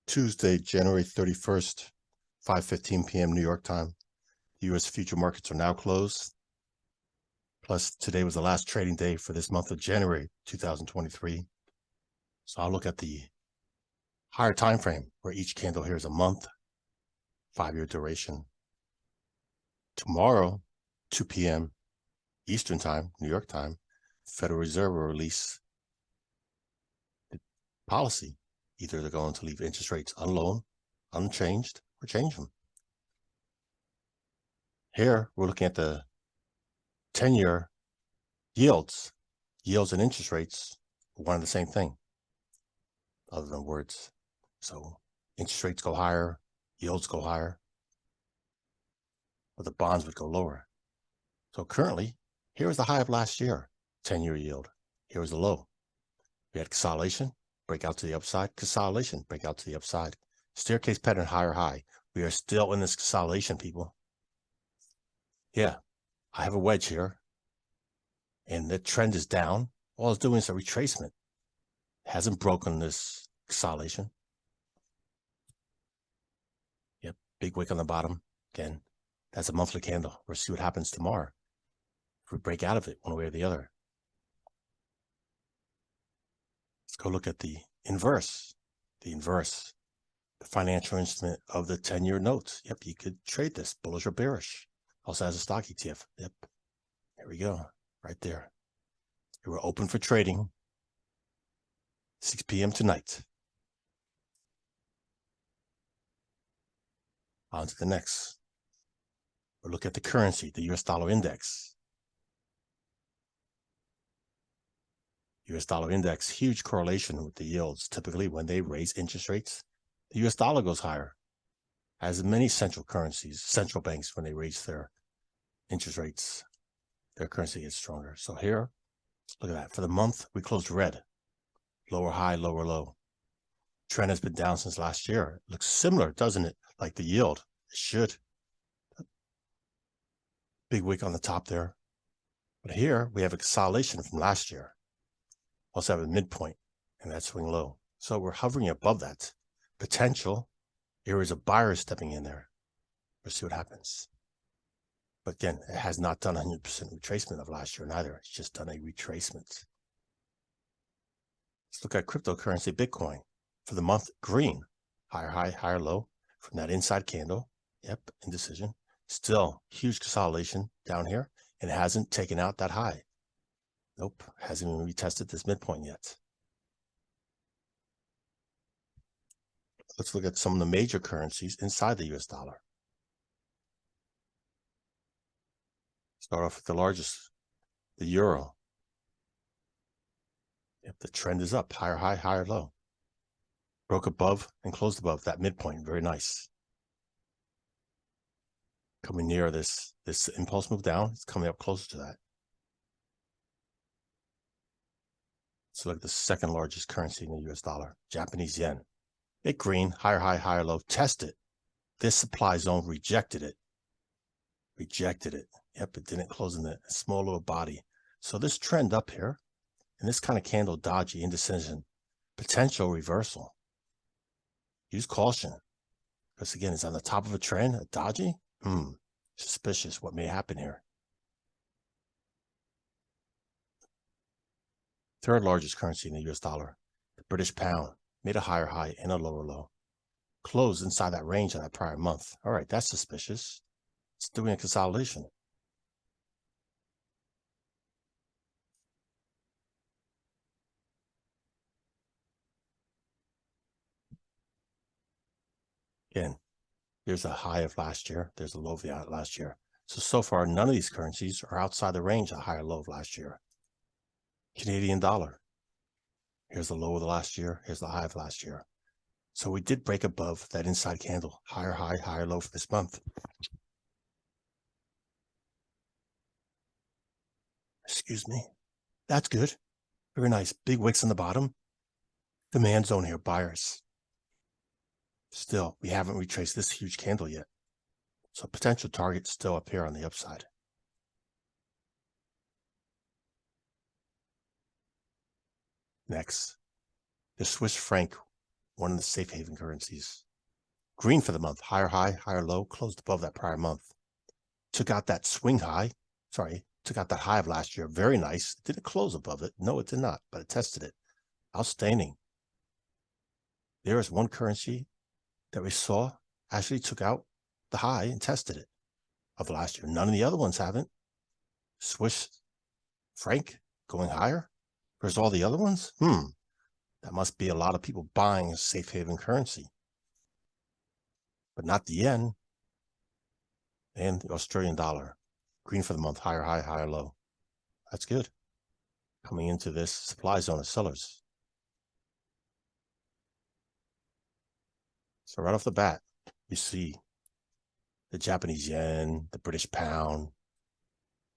Tuesday, January 31st, 5:15 p.m. New York time. The U.S. future markets are now closed. Plus, today was the last trading day for this month of January 2023. So I'll look at the higher time frame where each candle here is a month, 5-year duration. Tomorrow, 2 p.m. Eastern time, New York time, Federal Reserve will release the policy. Either they're going to leave interest rates unchanged, or change them. Here, we're looking at the 10-year yields. Yields and interest rates are one and the same thing, other than words. So interest rates go higher, yields go higher, but the bonds would go lower. So currently, here was the high of last year, 10-year yield. Here was the low. We had consolidation, break out to the upside, consolidation, break out to the upside. Staircase pattern, higher high. We are still in this consolidation, people. Yeah, I have a wedge here, and the trend is down. All it's doing is a retracement. It hasn't broken this consolidation. Yep, big wick on the bottom. Again, that's a monthly candle. We'll see what happens tomorrow if we break out of it one way or the other. Let's go look at the inverse. The financial instrument of the 10-year notes. Yep, you could trade this, bullish or bearish. Also has a stock ETF. Yep, there we go, right there. We were open for trading, 6 p.m. tonight. On to the next. We'll look at the currency, the US dollar index. US dollar index, huge correlation with the yields. Typically, when they raise interest rates, the US dollar goes higher. As many central currencies, central banks, when they raise their interest rates, their currency gets stronger. So here, look at that. For the month, we closed red. Lower high, lower low. Trend has been down since last year. It looks similar, doesn't it? Like the yield. It should. Big wick on the top there. But here, we have a consolidation from last year. Also have a midpoint, and that swing low. So we're hovering above that. Potential areas of buyers stepping in there. We'll see what happens. But again, it has not done 100% retracement of last year neither. It's just done a retracement. Let's look at cryptocurrency Bitcoin. For the month, green. Higher high, higher low from that inside candle. Yep, indecision. Still huge consolidation down here, and it hasn't taken out that high. Nope, hasn't even retested this midpoint yet. Let's look at some of the major currencies inside the US dollar. Start off with the largest, the euro. Yep, the trend is up, higher high, higher low. Broke above and closed above that midpoint, very nice. Coming near this impulse move down, it's coming up closer to that. So look at the second largest currency in the US dollar, Japanese yen. Big green, higher high, higher low, test it. This supply zone rejected it. Yep, it didn't close in the small little body. So this trend up here, and this kind of candle, dodgy, indecision, potential reversal. Use caution. Because again, it's on the top of a trend, a dodgy. Suspicious what may happen here. Third largest currency in the US dollar, the British pound, made a higher high and a lower low. Closed inside that range of that prior month. All right, that's suspicious. It's doing a consolidation. Again, there's a high of last year. There's a low of last year. So far, none of these currencies are outside the range of high or low of last year. Canadian dollar. Here's the low of the last year. Here's the high of last year. So we did break above that inside candle. Higher high, higher low for this month. Excuse me. That's good. Very nice. Big wicks on the bottom. Demand zone here, buyers. Still, we haven't retraced this huge candle yet. So potential target still up here on the upside. Next, the Swiss franc one of the safe haven currencies. Green for the month, higher high, higher low, closed above that prior month. Took out that swing high, took out that high of last year. Very nice. It didn't close above it. No, it did not, but it tested it. Outstanding. There is one currency that we saw actually took out the high and tested it of last year. None of the other ones haven't. Swiss franc going higher versus all the other ones. That must be a lot of people buying a safe haven currency, but not the yen and the Australian dollar. Green for the month, higher high, higher low. That's good. Coming into this supply zone of sellers. So right off the bat, you see the Japanese yen, the British pound,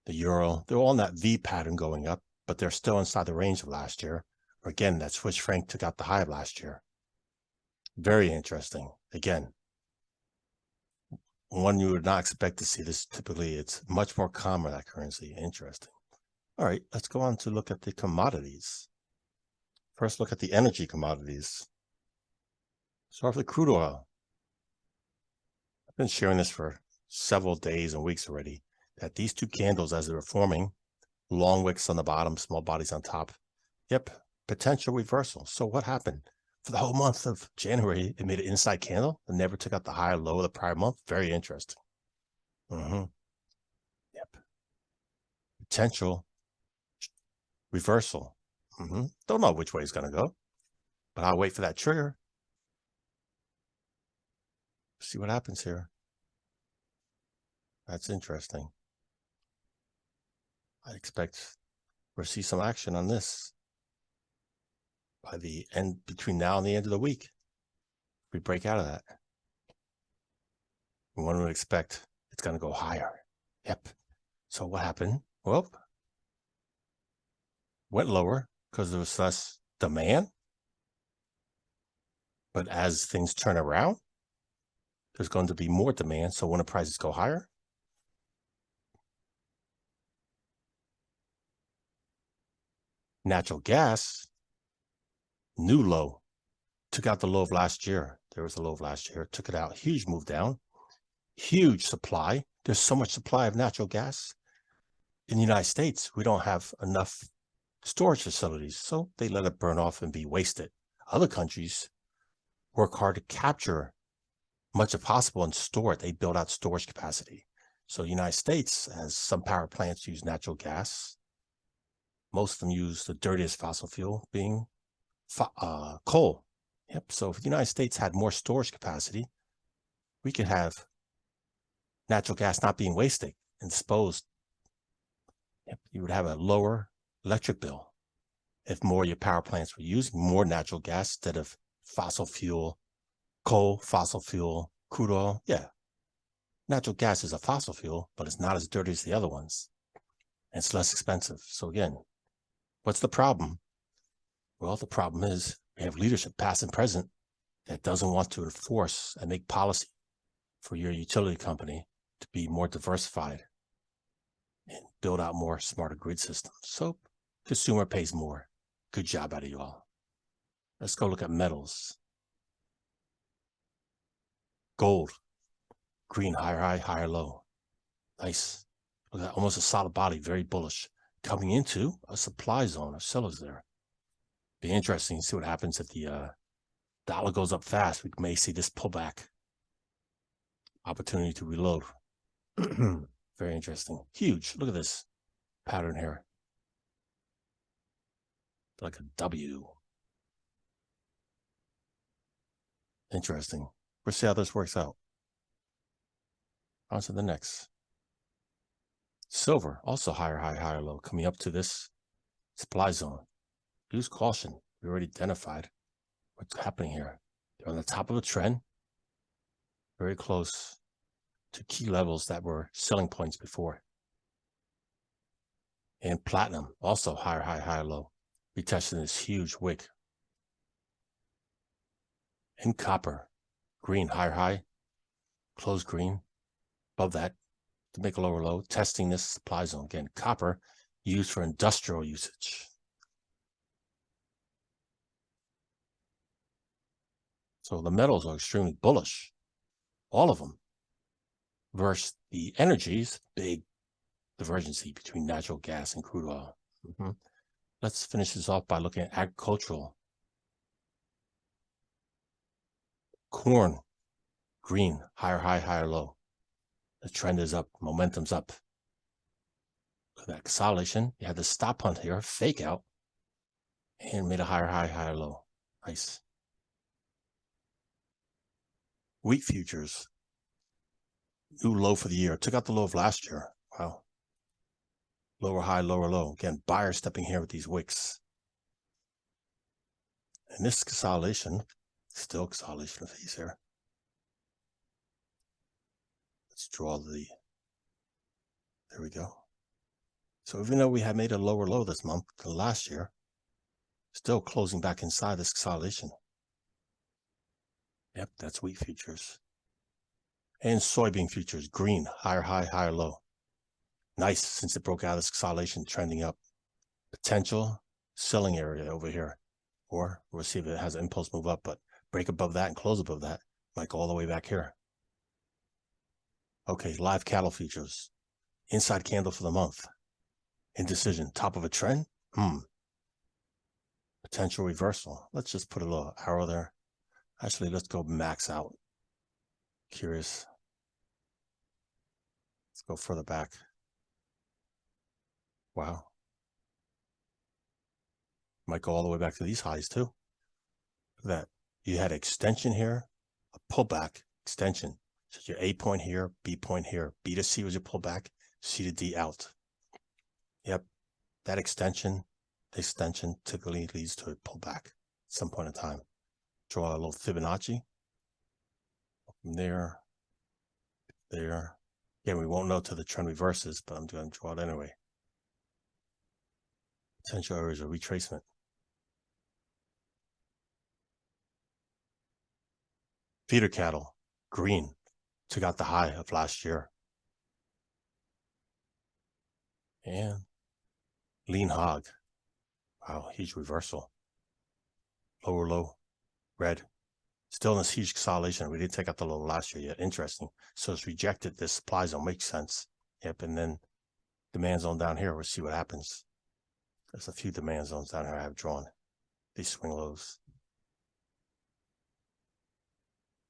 the euro. They're all in that V pattern going up, but they're still inside the range of last year. Or again, that Swiss franc took out the high of last year. Very interesting. Again, one you would not expect to see this. Typically, it's much more common, that currency. Interesting. All right, let's go on to look at the commodities. First, look at the energy commodities. Start with crude oil. I've been sharing this for several days and weeks already, that these two candles, as they were forming, long wicks on the bottom, small bodies on top. Yep, potential reversal. So what happened? For the whole month of January, it made an inside candle and never took out the high or low of the prior month. Very interesting. Yep. Potential reversal. Don't know which way it's going to go, but I'll wait for that trigger. See what happens here. That's interesting. I expect we'll see some action on this by the end, between now and the end of the week. We break out of that. One would expect it's going to go higher. Yep. So what happened? Well, went lower because there was less demand. But as things turn around, there's going to be more demand. So when the prices go higher, natural gas, new low, took out the low of last year. There was a low of last year, took it out, huge move down, huge supply. There's so much supply of natural gas in the United States. We don't have enough storage facilities, so they let it burn off and be wasted. Other countries work hard to capture much as possible and store it. They build out storage capacity. So the United States, as some power plants use natural gas, most of them use the dirtiest fossil fuel being coal. Yep. So if the United States had more storage capacity, we could have natural gas not being wasted and disposed. Yep. You would have a lower electric bill if more of your power plants were using more natural gas instead of fossil fuel, coal, fossil fuel, crude oil. Yeah. Natural gas is a fossil fuel, but it's not as dirty as the other ones. And it's less expensive. So again, what's the problem? Well, the problem is we have leadership, past and present, that doesn't want to enforce and make policy for your utility company to be more diversified and build out more smarter grid systems. So consumer pays more. Good job out of you all. Let's go look at metals. Gold, green, higher high, higher low. Nice. Look at that, almost a solid body, very bullish. Coming into a supply zone of sellers there. Be interesting to see what happens if the dollar goes up fast. We may see this pullback. Opportunity to reload. Very interesting. Huge. Look at this pattern here. Like a W. Interesting. We'll see how this works out. On to the next. Silver, also higher high, higher low, coming up to this supply zone. Use caution. We already identified what's happening here. They're on the top of a trend, very close to key levels that were selling points before. And platinum, also higher high, higher low, retesting this huge wick. And copper, green, higher high, close green, above that to make a lower low, testing this supply zone. Again, copper used for industrial usage. So the metals are extremely bullish, all of them, versus the energies, big divergence between natural gas and crude oil. Let's finish this off by looking at agricultural. Corn, green, higher high, higher low. The trend is up, momentum's up. Look at that consolidation. You had the stop hunt here, fake out, and made a higher high, higher low. Nice. Wheat futures, new low for the year. Took out the low of last year. Wow. Lower high, lower low. Again, buyers stepping here with these wicks. And this consolidation, still consolidation of these here. Let's draw the, there we go. So even though we had made a lower low this month than last year, still closing back inside this consolidation. Yep, that's wheat futures. And soybean futures, green, higher high, higher low. Nice, since it broke out of this consolidation, trending up. Potential selling area over here. Or we'll see if it has an impulse move up, but break above that and close above that. Might go all the way back here. Okay, live cattle futures. Inside candle for the month. Indecision, top of a trend? Potential reversal. Let's just put a little arrow there. Actually, let's go max out. Curious. Let's go further back. Wow. Might go all the way back to these highs too. Look at that. You had extension here, a pullback, extension. So your A point here, B point here. B to C was your pullback, C to D out. Yep. That extension typically leads to a pullback at some point in time. Draw a little Fibonacci. From there. There. Again, we won't know till the trend reverses, but I'm going to draw it anyway. Potential areas of retracement. Feeder cattle, green, took out the high of last year. And lean hog. Wow, huge reversal. Lower low, red. Still in this huge consolidation. We didn't take out the low last year yet. Interesting. So it's rejected this supply zone. Makes sense. Yep. And then demand zone down here. We'll see what happens. There's a few demand zones down here I have drawn. These swing lows.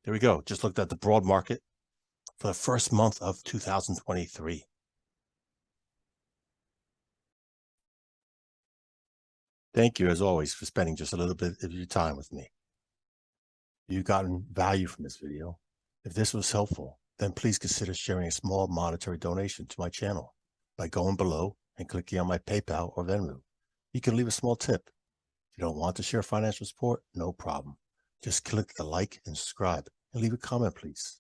There we go. Just looked at the broad market for the first month of 2023. Thank you, as always, for spending just a little bit of your time with me. If you've gotten value from this video, if this was helpful, then please consider sharing a small monetary donation to my channel by going below and clicking on my PayPal or Venmo. You can leave a small tip. If you don't want to share financial support, no problem. Just click the like and subscribe and leave a comment, please.